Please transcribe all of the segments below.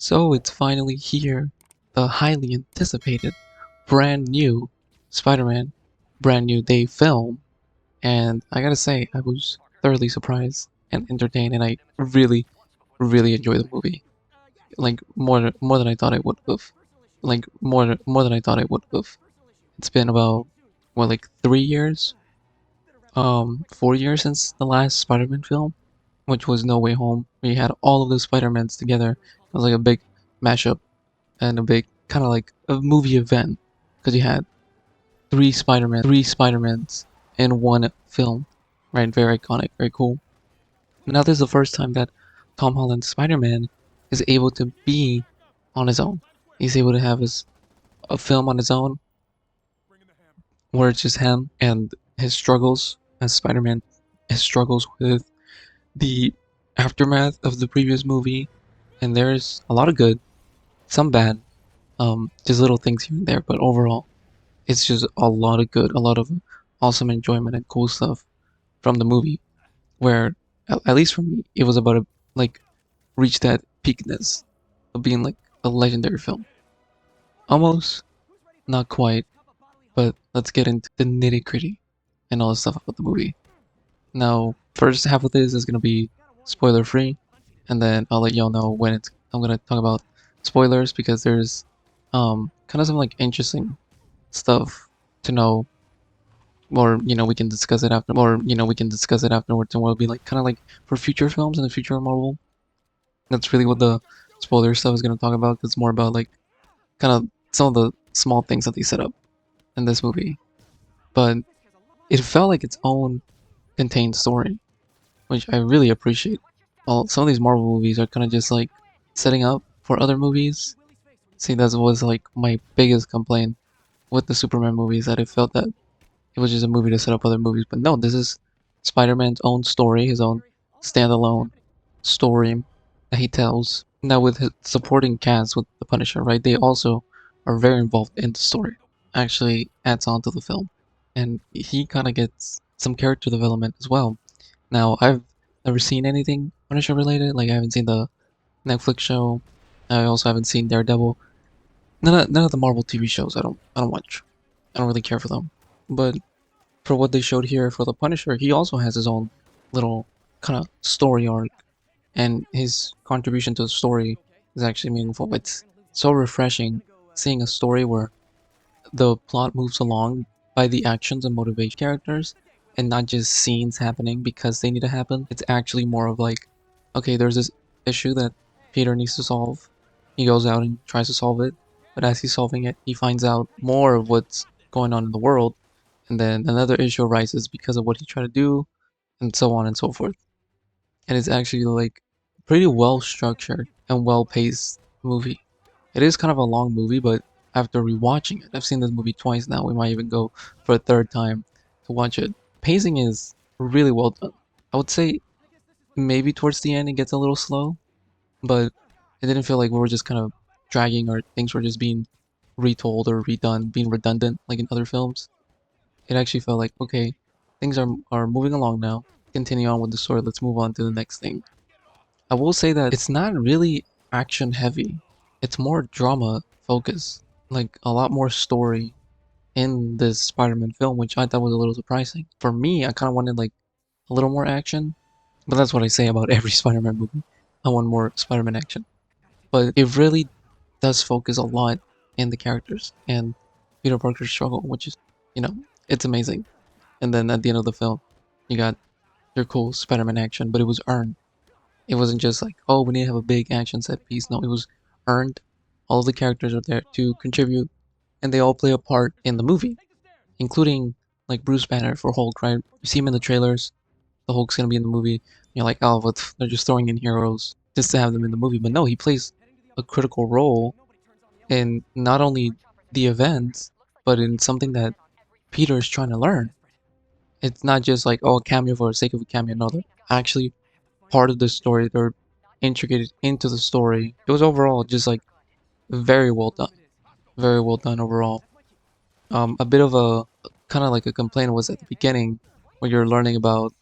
So it's finally here, the highly anticipated, brand new Spider-Man, brand new day film, and I gotta say, I was thoroughly surprised and entertained, and I really, really enjoyed the movie. Like more than I thought I would have. Like more than I thought I would have. It's been about what, like 3 years, 4 years since the last Spider-Man film, which was No Way Home. We had all of the Spider-Mans together. It was like a big mashup and a big kind of like a movie event because you had three Spider-Mans in one film, right? Very iconic, very cool. Now this is the first time that Tom Holland's Spider-Man is able to be on his own. He's able to have his a film on his own where it's just him and his struggles as Spider-Man, his struggles with the aftermath of the previous movie, and there's a lot of good, some bad, just little things here and there, but overall it's just a lot of good, a lot of awesome enjoyment and cool stuff from the movie. Where, at least for me, it was about to like reach that peakness of being like a legendary film. Almost, not quite, but let's get into the nitty gritty and all the stuff about the movie. Now, first half of this is gonna be spoiler free, and then I'll let y'all know when it's. I'm gonna talk about spoilers because there's kind of some like interesting stuff to know, or we can discuss it after, or we can discuss it afterwards, and we'll be like kind of like for future films in the future of Marvel. That's really what the spoiler stuff is gonna talk about. 'Cause it's more about like kind of some of the small things that they set up in this movie, but it felt like its own contained story, which I really appreciate. Well, some of these Marvel movies are kind of just like setting up for other movies. See, that was like my biggest complaint with the Superman movies, that it felt that it was just a movie to set up other movies. But no, this is Spider-Man's own story, his own standalone story that he tells. Now with his supporting cast with the Punisher, right? They also are very involved in the story. Actually adds on to the film. And he kind of gets some character development as well. Now, I've never seen anything Punisher related. Like I haven't seen the Netflix show. I also haven't seen Daredevil. None of the Marvel TV shows I don't watch. I don't really care for them. But for what they showed here for the Punisher, he also has his own little kind of story arc, and his contribution to the story is actually meaningful. It's so refreshing seeing a story where the plot moves along by the actions and motivation characters and not just scenes happening because they need to happen. It's actually more of like, okay, there's this issue that Peter needs to solve. He goes out and tries to solve it, but as he's solving it, he finds out more of what's going on in the world, and then another issue arises because of what he tried to do, and so on and so forth. And it's actually like pretty well structured and well paced movie. It is kind of a long movie, but after rewatching it, I've seen this movie twice now. We might even go for a third time to watch it. Pacing is really well done. I would say maybe towards the end it gets a little slow, but it didn't feel like we were just kind of dragging or things were just being retold or redone, being redundant like in other films. It actually felt like, okay, things are moving along now. Continue on with the story. Let's move on to the next thing. I will say that it's not really action heavy. It's more drama focused, like a lot more story in this Spider-Man film, which I thought was a little surprising. For me, I kind of wanted like a little more action, but that's what I say about every Spider-Man movie. I want more Spider-Man action. But it really does focus a lot in the characters and Peter Parker's struggle, which is, you know, it's amazing. And then at the end of the film, you got your cool Spider-Man action, but it was earned. It wasn't just like, oh, we need to have a big action set piece. No, it was earned. All of the characters are there to contribute, and they all play a part in the movie, including like Bruce Banner for Hulk, right? You see him in the trailers. The Hulk's gonna be in the movie. And you're like, oh, but they're just throwing in heroes just to have them in the movie. But no, he plays a critical role in not only the events, but in something that Peter is trying to learn. It's not just like, oh, a cameo for the sake of a cameo. No, they're actually part of the story. They're integrated into the story. It was overall just like very well done. Very well done overall. A bit of a kind of like a complaint was at the beginning when you're learning about,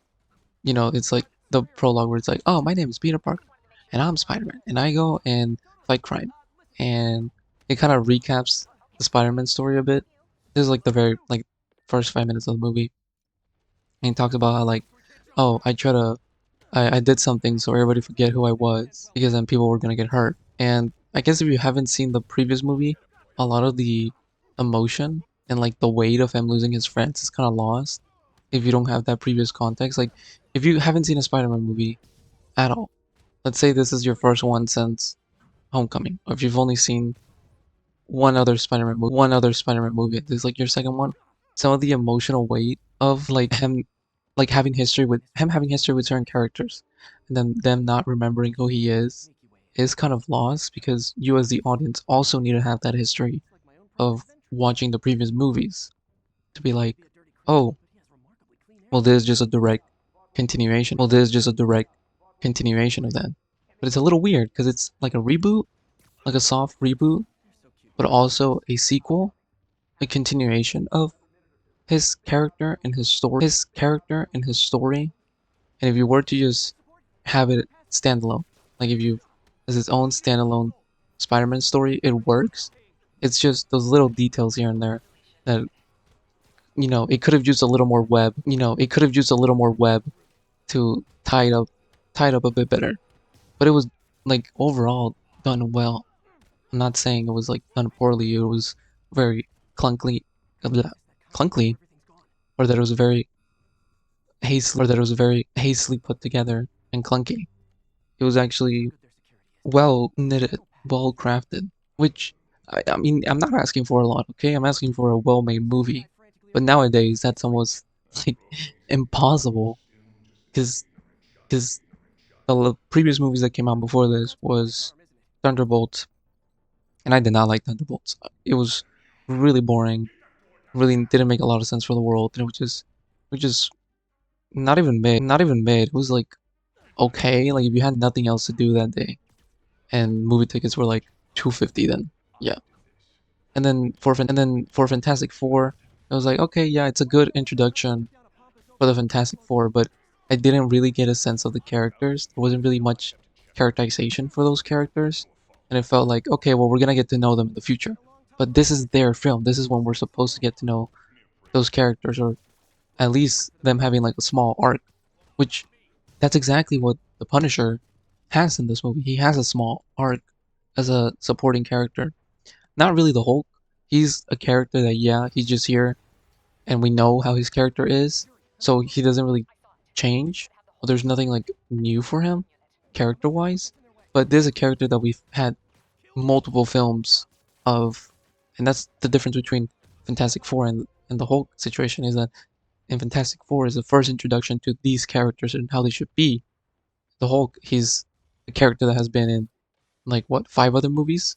it's like the prologue where it's like, oh, my name is Peter Parker and I'm Spider-Man and I go and fight crime, and it kind of recaps the Spider-Man story a bit. This is like the very like first 5 minutes of the movie, and he talks about how like, oh, I did something so everybody forget who I was because then people were gonna get hurt. And I guess if you haven't seen the previous movie, a lot of the emotion and like the weight of him losing his friends is kind of lost if you don't have that previous context. Like if you haven't seen a Spider-Man movie at all, let's say this is your first one since Homecoming, or if you've only seen one other Spider-Man movie, this is like your second one. Some of the emotional weight of like him like having history with certain characters and then them not remembering who he is kind of lost because you as the audience also need to have that history of watching the previous movies to be like, oh, well this is just a direct continuation of that. But it's a little weird because it's like a reboot, like a soft reboot, but also a sequel, a continuation of his character and his story. And if you were to just have it standalone, like if you as its own standalone Spider-Man story, it works. It's just those little details here and there that it could have used a little more web. It could have used a little more web to tie it up a bit better. But it was like overall done well. I'm not saying it was like done poorly. It was very clunkily, clunkily, or that it was very hastily put together and clunky. It was actually well knitted, well crafted, which I mean, I'm not asking for a lot, okay? I'm asking for a well made movie. But nowadays, that's almost like impossible because because the previous movies that came out before this was Thunderbolts, and I did not like Thunderbolts. It was really boring, really didn't make a lot of sense for the world, and it was just not even mid. It was like okay, like if you had nothing else to do that day, and movie tickets were like 250, then yeah. And then for Fantastic Four, I was like, okay, yeah, it's a good introduction for the Fantastic Four, but I didn't really get a sense of the characters. There wasn't really much characterization for those characters, and it felt like, okay, well, we're gonna get to know them in the future. But this is their film. This is when we're supposed to get to know those characters, or at least them having like a small arc, which that's exactly what the Punisher has in this movie. He has a small arc as a supporting character. Not really the Hulk. He's a character that, yeah, he's just here and we know how his character is, so he doesn't really change. Well, there's nothing like new for him, character wise. But there's a character that we've had multiple films of, and that's the difference between Fantastic Four and the Hulk situation is that in Fantastic Four is the first introduction to these characters and how they should be. The Hulk, he's a character that has been in like what 5 other movies,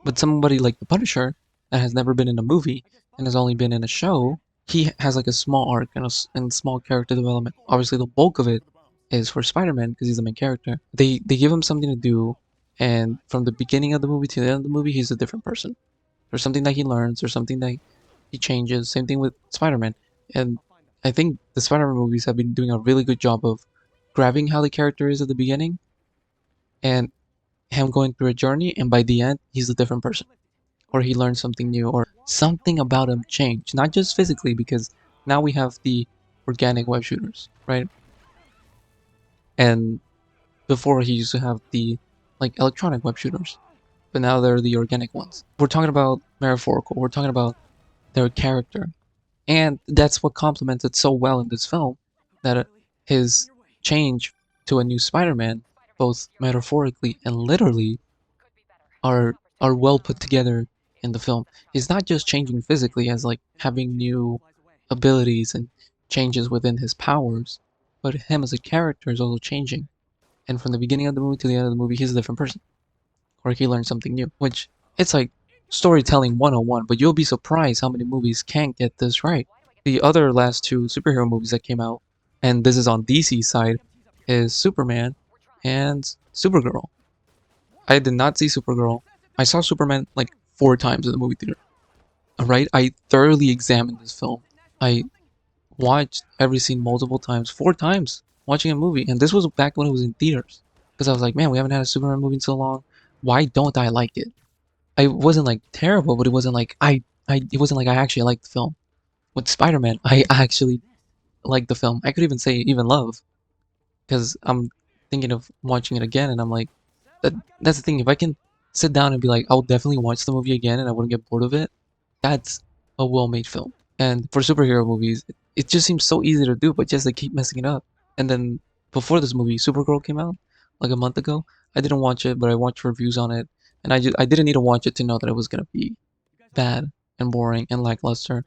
but somebody like the Punisher that has never been in a movie and has only been in a show, he has like a small arc and small character development. Obviously, the bulk of it is for Spider-Man because he's the main character. They give him something to do, and from the beginning of the movie to the end of the movie, he's a different person. There's something that he learns, or something that he changes. Same thing with Spider-Man, and I think the Spider-Man movies have been doing a really good job of grabbing how the character is at the beginning and him going through a journey, and by the end, he's a different person, or he learns something new, or something about him changed, not just physically, because now we have the organic web shooters, right? And before he used to have the like electronic web shooters, but now they're the organic ones. We're talking about metaphorical. We're talking about their character, and that's what complements it so well in this film. That his change to a new Spider-Man, both metaphorically and literally, are well put together in the film. He's not just changing physically as like having new abilities and changes within his powers, but him as a character is also changing. And from the beginning of the movie to the end of the movie, he's a different person, or he learns something new. Which it's like storytelling 101, but you'll be surprised how many movies can't get this right. The other last two superhero movies that came out, and this is on DC's side, is Superman and Supergirl. I did not see Supergirl. I saw Superman like 4 times in the movie theater. Alright? I thoroughly examined this film. I watched every scene multiple times, 4 times watching a movie. And this was back when it was in theaters. Because I was like, man, we haven't had a Superman movie in so long. why don't I like it? I wasn't like terrible, but it wasn't like it wasn't like I actually liked the film. With Spider-Man, I actually liked the film. I could even say even love, because I'm thinking of watching it again, and I'm like, that's the thing. If I can sit down and be like, I'll definitely watch the movie again, and I wouldn't get bored of it, that's a well-made film. And for superhero movies, it just seems so easy to do, but just they keep messing it up. And then before this movie, Supergirl came out like a month ago. I didn't watch it, but I watched reviews on it, and I didn't need to watch it to know that it was gonna be bad and boring and lackluster.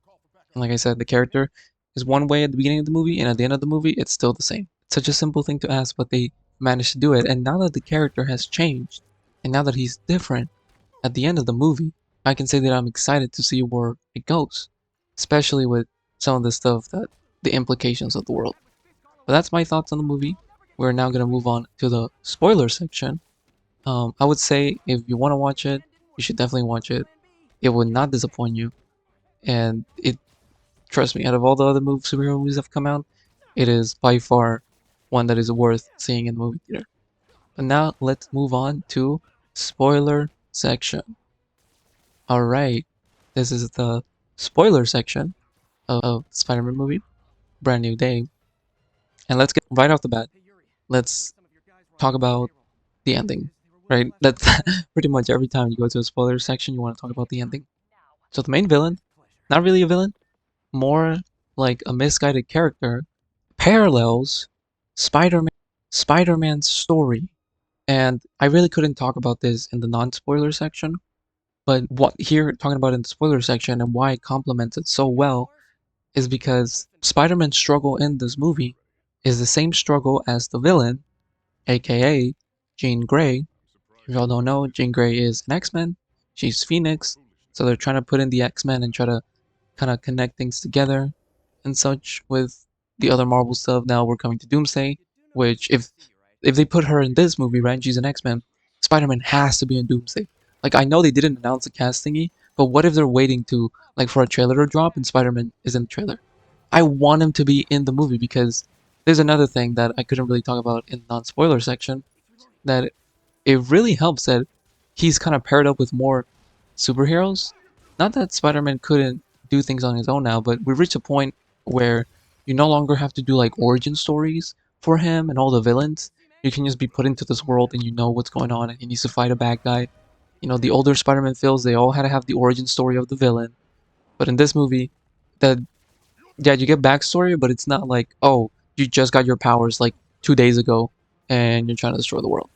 And like I said, the character is one way at the beginning of the movie, and at the end of the movie, it's still the same. It's such a simple thing to ask, but they managed to do it. And now that the character has changed, and now that he's different, at the end of the movie, I can say that I'm excited to see where it goes, especially with some of the stuff that the implications of the world. But that's my thoughts on the movie. We're now gonna move on to the spoiler section. I would say if you want to watch it, you should definitely watch it. It would not disappoint you, and it trust me, out of all the other superhero movies that have come out, it is by far one that is worth seeing in the movie theater. But now let's move on to spoiler section. Alright, this is the spoiler section of the Spider-Man movie, Brand New Day. And let's get right off the bat, let's talk about the ending. Right? That's pretty much every time you go to a spoiler section, you want to talk about the ending. So the main villain, not really a villain, more like a misguided character, parallels Spider-Man Spider-Man's story. And I really couldn't talk about this in the non-spoiler section, but what here talking about in the spoiler section and why it complements it so well is because Spider-Man's struggle in this movie is the same struggle as the villain, aka Jean Grey. If y'all don't know, Jean Grey is an X-Men. She's Phoenix, so they're trying to put in the X-Men and try to kind of connect things together and such with the other Marvel stuff. Now we're coming to Doomsday, which if they put her in this movie, right, she's an X-Men, Spider-Man has to be in Doomsday. Like I know they didn't announce a cast thingy, but what if they're waiting to like for a trailer to drop and Spider-Man is in the trailer? I want him to be in the movie because there's another thing that I couldn't really talk about in the non-spoiler section that it really helps that he's kind of paired up with more superheroes. Not that Spider-Man couldn't do things on his own now, but we've reached a point where you no longer have to do like origin stories for him and all the villains. You can just be put into this world and you know what's going on and he needs to fight a bad guy. You know, the older Spider-Man films, they all had to have the origin story of the villain. But in this movie, that yeah, you get backstory, but it's not like, oh, you just got your powers like 2 days ago and you're trying to destroy the world.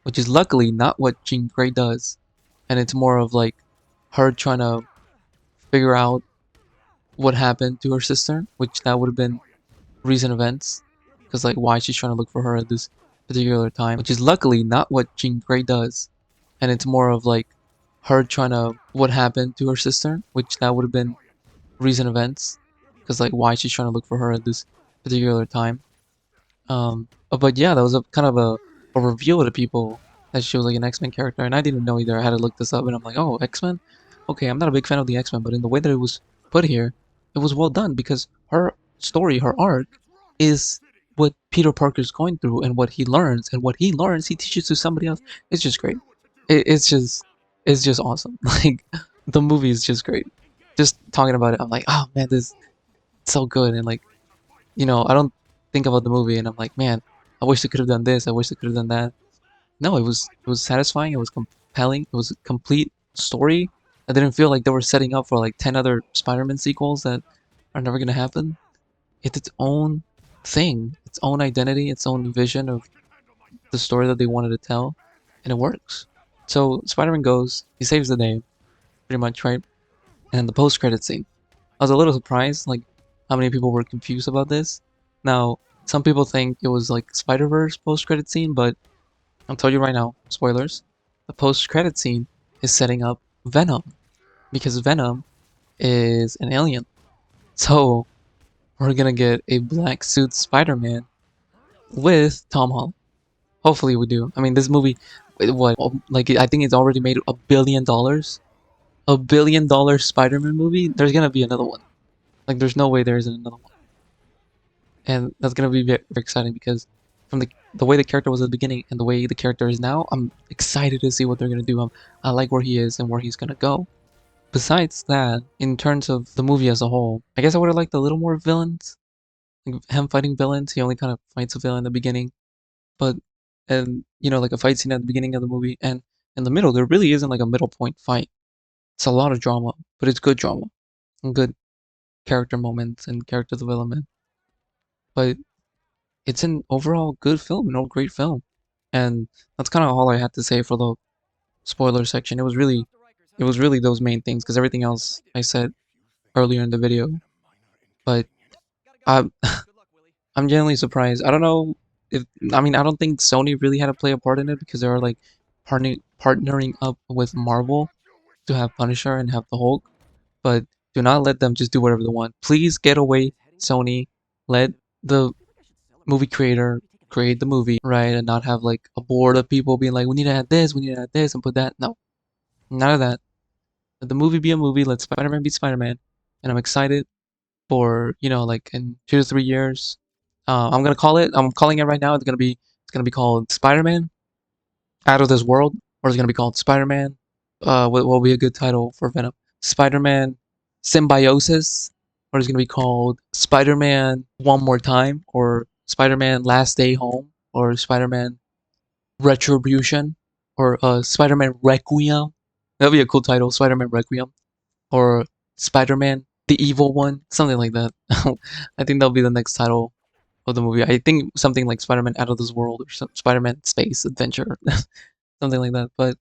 Which is luckily not what Jean Grey does. And it's more of like her trying to figure out what happened to her sister, which that would have been recent events. Because like why she's trying to look for her at this particular time. Which is luckily not what Jean Grey does. And it's more of like her trying to what happened to her sister, which that would have been recent events. Because like why she's trying to look for her at this particular time. But yeah, that was a kind of a reveal to people that she was like an X-Men character, and I didn't know either. I had to look this up, and I'm like, oh, X-Men? Okay, I'm not a big fan of the X-Men, but in the way that it was put here, it was well done because her story, her arc, is what Peter Parker's going through and what he learns, and what he learns, he teaches to somebody else. It's just great. It's just awesome. Like the movie is just great. Just talking about it, I'm like, oh man, this is so good, and like I don't think about the movie and I'm like, man, I wish they could have done this. I wish they could have done that. No, it was satisfying. It was compelling. It was a complete story. I didn't feel like they were setting up for like 10 other Spider-Man sequels that are never gonna happen. It's its own thing, its own identity, its own vision of the story that they wanted to tell, and it works. So Spider-Man goes, he saves the day, pretty much, right? And the post-credit scene. I was a little surprised, like how many people were confused about this. Now, some people think it was like Spider-Verse post-credit scene, but I'll tell you right now, spoilers. The post-credit scene is setting up Venom because Venom is an alien. So we're gonna get a black suit Spider-Man with Tom Holland. Hopefully we do. I mean, this movie, what? Like I think it's already made $1 billion. $1 billion Spider-Man movie. There's gonna be another one. Like there's no way there isn't another one. And that's gonna be very, very exciting because from the way the character was at the beginning and the way the character is now, I'm excited to see what they're gonna do. I like where he is and where he's gonna go. Besides that, in terms of the movie as a whole, I guess I would have liked a little more villains. Like him fighting villains, he only kind of fights a villain in the beginning, but and like a fight scene at the beginning of the movie, and in the middle there really isn't like a middle point fight. It's a lot of drama, but it's good drama and good character moments and character development. But it's an overall good film, an overall great film, and that's kind of all I had to say for the spoiler section. It was really those main things because everything else I said earlier in the video. But I'm I'm genuinely surprised. I don't know if I mean I don't think Sony really had to play a part in it because they are like partnering up with Marvel to have Punisher and have the Hulk. But do not let them just do whatever they want. Please get away, Sony. Let the movie creator create the movie, right? And not have like a board of people being like, we need to add this, we need to add this, and put that. No, none of that. Let the movie be a movie. Let Spider-Man be Spider-Man. And I'm excited for, like in 2 to 3 years. I'm calling it right now. It's gonna be called Spider-Man Out of This World, or it's gonna be called Spider-Man. What will be a good title for Venom? Spider-Man Symbiosis, or it's gonna be called Spider-Man One More Time, or Spider-Man Last Day Home, or Spider-Man Retribution, or Spider-Man Requiem. That'd be a cool title, Spider-Man Requiem, or Spider-Man the Evil One, something like that. I think that'll be the next title of the movie. I think something like Spider-Man Out of This World or Spider-Man Space Adventure, something like that. But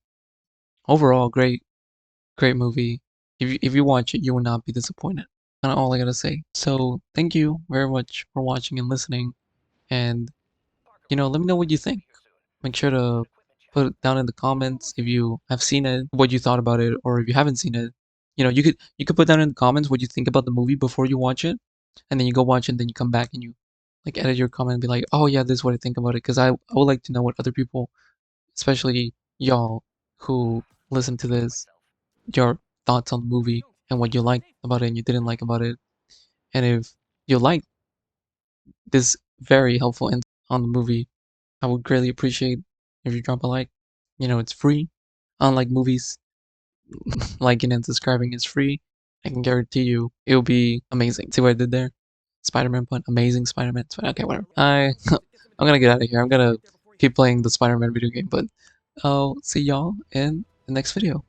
overall, great movie. If you watch it, you will not be disappointed. Kind of all I gotta say. So thank you very much for watching and listening, and let me know what you think. Make sure to put it down in the comments if you have seen it, what you thought about it, or if you haven't seen it. You could put down in the comments what you think about the movie before you watch it, and then you go watch it, and then you come back and you like edit your comment and be like, oh yeah, this is what I think about it, because I would like to know what other people, especially y'all who listen to this, your thoughts on the movie and what you liked about it and you didn't like about it, and if you like this very helpful insight on the movie, I would greatly appreciate if you drop a like. It's free. Unlike movies, liking and subscribing is free. I can guarantee you it'll be amazing. See what I did there? Spider-Man pun. Amazing Spider-Man. Okay, whatever. I'm gonna get out of here. I'm gonna keep playing the Spider-Man video game, but I'll see y'all in the next video.